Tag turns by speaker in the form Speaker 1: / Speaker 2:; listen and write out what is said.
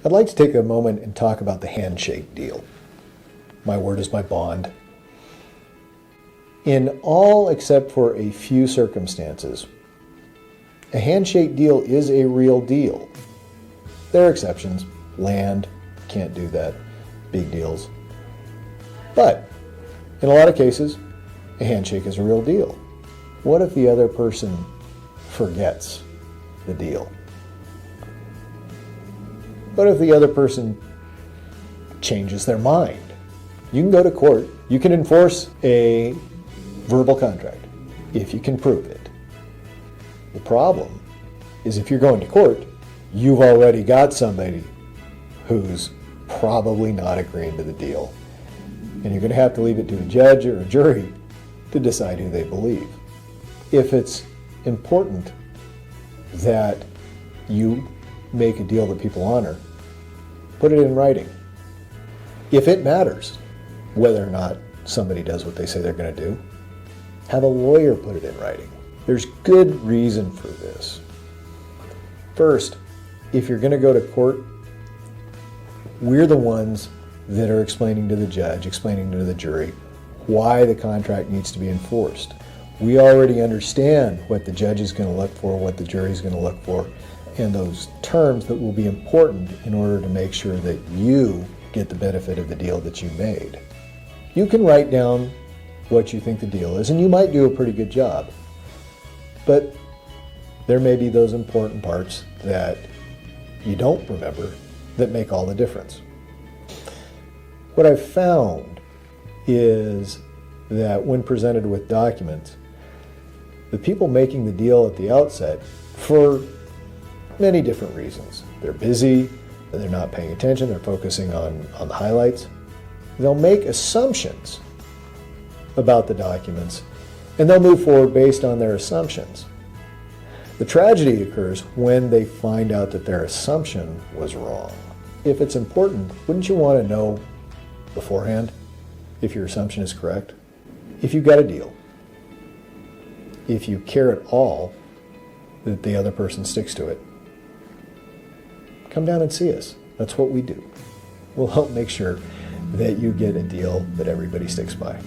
Speaker 1: I'd like to take a moment and talk about the handshake deal. My word is my bond. In all except for a few circumstances, a handshake deal is a real deal. There are exceptions. Land, can't do that. Big deals. But in a lot of cases, a handshake is a real deal. What if the other person forgets the deal? What if the other person changes their mind? You can go to court. You can enforce a verbal contract if you can prove it. The problem is if you're going to court, you've already got somebody who's probably not agreeing to the deal. And you're going to have to leave it to a judge or a jury to decide who they believe. If it's important that you make a deal that people honor, put it in writing. If it matters whether or not somebody does what they say they're going to do, have a lawyer put it in writing. There's good reason for this. First, if you're going to go to court, we're the ones that are explaining to the judge, explaining to the jury, why the contract needs to be enforced. We already understand what the judge is going to look for, what the jury is going to look for, and those terms that will be important in order to make sure that you get the benefit of the deal that you made. You can write down what you think the deal is, and you might do a pretty good job. But there may be those important parts that you don't remember that make all the difference. What I've found is that when presented with documents, the people making the deal at the outset, for many different reasons, they're busy, they're not paying attention, they're focusing on the highlights, they'll make assumptions about the documents, and they'll move forward based on their assumptions. The tragedy occurs when they find out that their assumption was wrong. If it's important, wouldn't you want to know beforehand if your assumption is correct? If you've got a deal, if you care at all that the other person sticks to it, come down and see us. That's what we do. We'll help make sure that you get a deal that everybody sticks by.